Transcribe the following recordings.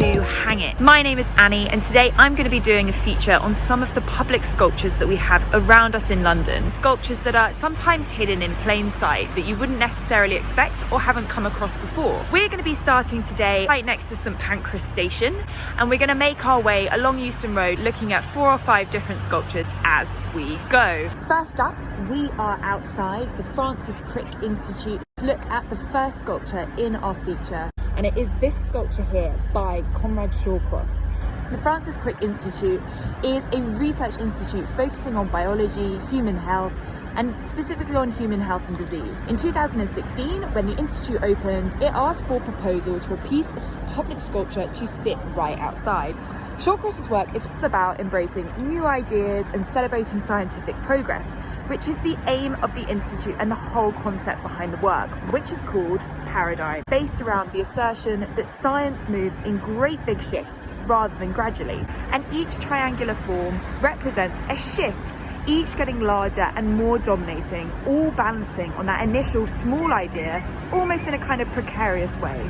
to Hang It. My name is Annie, and today I'm going to be doing a feature on some of the public sculptures that we have around us in London. Sculptures that are sometimes hidden in plain sight that you wouldn't necessarily expect or haven't come across before. We're going to be starting today right next to St Pancras Station, and we're going to make our way along Euston Road looking at 4 or 5 different sculptures as we go. First up, we are outside the Francis Crick Institute to look at the first sculpture in our feature, and it is this sculpture here by Conrad Shawcross. The Francis Crick Institute is a research institute focusing on biology, human health, and specifically on human health and disease. In 2016, when the institute opened, it asked for proposals for a piece of public sculpture to sit right outside. Shawcross's work is all about embracing new ideas and celebrating scientific progress, which is the aim of the institute and the whole concept behind the work, which is called Paradigm, based around the assertion that science moves in great big shifts rather than gradually, and each triangular form represents a shift, each getting larger and more dominating, all balancing on that initial small idea, almost in a kind of precarious way.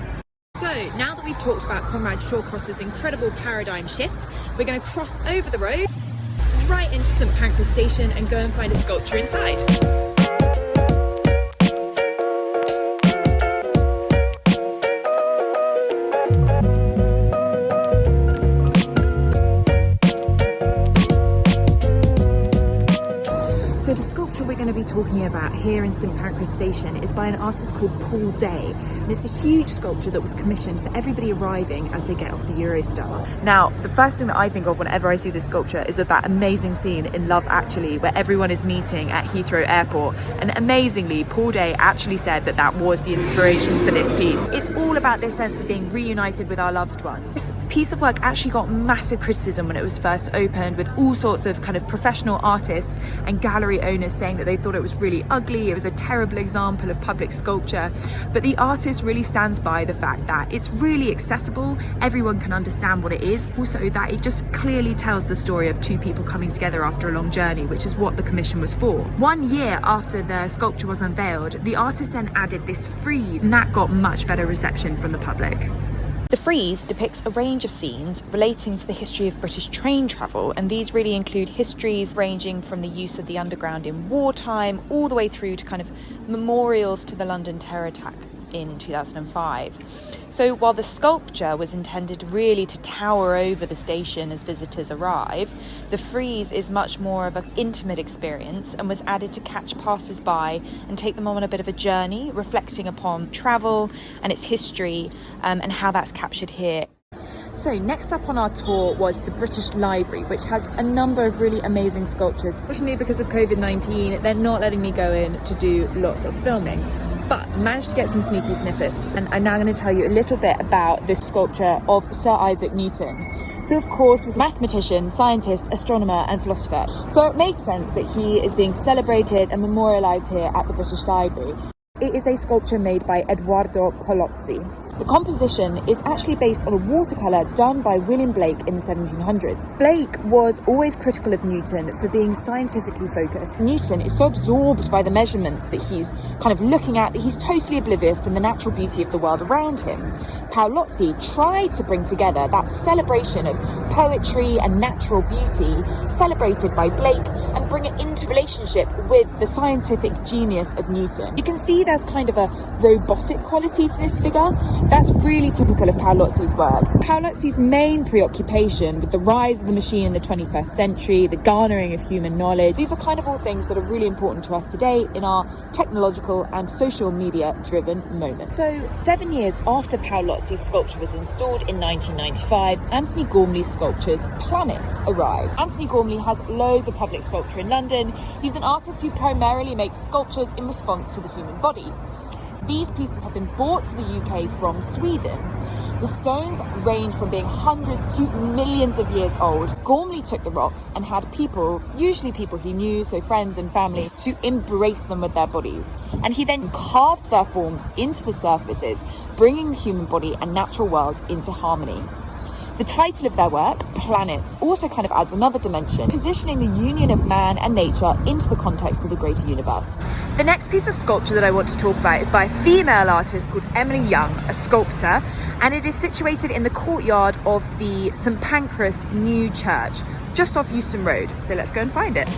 So now that we've talked about Conrad Shawcross's incredible paradigm shift, we're going to cross over the road right into St Pancras Station and go and find a sculpture inside. So the sculpture we're going to be talking about here in St Pancras Station is by an artist called Paul Day, and it's a huge sculpture that was commissioned for everybody arriving as they get off the Eurostar. Now, the first thing that I think of whenever I see this sculpture is of that amazing scene in Love Actually where everyone is meeting at Heathrow Airport, and amazingly Paul Day actually said that that was the inspiration for this piece. It's all about this sense of being reunited with our loved ones. This piece of work actually got massive criticism when it was first opened, with all sorts of kind of professional artists and gallery owners saying that they thought it was really ugly, it was a terrible example of public sculpture. But the artist really stands by the fact that it's really accessible, everyone can understand what it is, also that it just clearly tells the story of 2 people coming together after a long journey, which is what the commission was for. 1 year after the sculpture was unveiled, the artist then added this frieze, and that got much better reception from the public. The frieze depicts a range of scenes relating to the history of British train travel, and these really include histories ranging from the use of the underground in wartime all the way through to kind of memorials to the London terror attack in 2005. So while the sculpture was intended really to tower over the station as visitors arrive, the frieze is much more of an intimate experience and was added to catch passers-by and take them on a bit of a journey, reflecting upon travel and its history, and how that's captured here. So next up on our tour was the British Library, which has a number of really amazing sculptures. Fortunately, because of COVID-19, they're not letting me go in to do lots of filming, but managed to get some sneaky snippets. And I'm now going to tell you a little bit about this sculpture of Sir Isaac Newton, who of course was a mathematician, scientist, astronomer and philosopher. So it makes sense that he is being celebrated and memorialised here at the British Library. It is a sculpture made by Edoardo Palozzi. The composition is actually based on a watercolour done by William Blake in the 1700s. Blake was always critical of Newton for being scientifically focused. Newton is so absorbed by the measurements that he's kind of looking at that he's totally oblivious to the natural beauty of the world around him. Palozzi tried to bring together that celebration of poetry and natural beauty celebrated by Blake and bring it into relationship with the scientific genius of Newton. You can see there's kind of a robotic quality to this figure. That's really typical of Palozzi's work. Palozzi's main preoccupation with the rise of the machine in the 21st century, the garnering of human knowledge, these are kind of all things that are really important to us today in our technological and social media driven moment. So 7 years after Palozzi's sculpture was installed in 1995, Anthony Gormley's sculptures Planets arrived. Anthony Gormley has loads of public sculpture in London. He's an artist who primarily makes sculptures in response to the human body. These pieces have been brought to the UK from Sweden. The stones range from being hundreds to millions of years old. Gormley took the rocks and had people, usually people he knew, so friends and family, to embrace them with their bodies. And he then carved their forms into the surfaces, bringing the human body and natural world into harmony. The title of their work, Planets, also kind of adds another dimension, positioning the union of man and nature into the context of the greater universe. The next piece of sculpture that I want to talk about is by a female artist called Emily Young, a sculptor, and it is situated in the courtyard of the St Pancras New Church, just off Euston Road. So let's go and find it.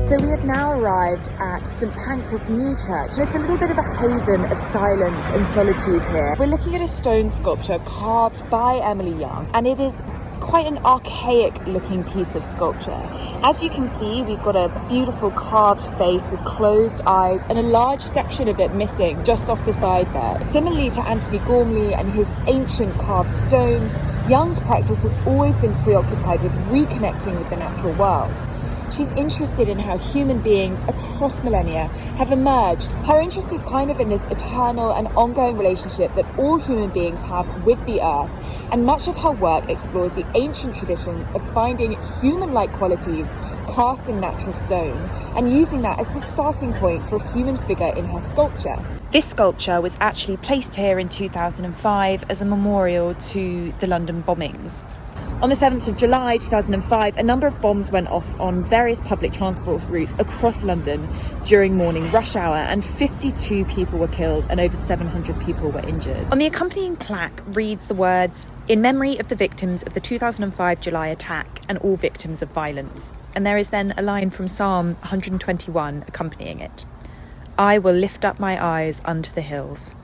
So we have now arrived at St Pancras New Church, and it's a little bit of a haven of silence and solitude here. We're looking at a stone sculpture carved by Emily Young, and it is quite an archaic looking piece of sculpture. As you can see, we've got a beautiful carved face with closed eyes and a large section of it missing just off the side there. Similarly to Anthony Gormley and his ancient carved stones, Young's practice has always been preoccupied with reconnecting with the natural world. She's interested in how human beings across millennia have emerged. Her interest is kind of in this eternal and ongoing relationship that all human beings have with the earth, and much of her work explores the ancient traditions of finding human-like qualities cast in natural stone and using that as the starting point for a human figure in her sculpture. This sculpture was actually placed here in 2005 as a memorial to the London bombings. On the 7th of July 2005, a number of bombs went off on various public transport routes across London during morning rush hour, and 52 people were killed and over 700 people were injured. On the accompanying plaque reads the words, "In memory of the victims of the 2005 July attack and all victims of violence." And there is then a line from Psalm 121 accompanying it. "I will lift up my eyes unto the hills."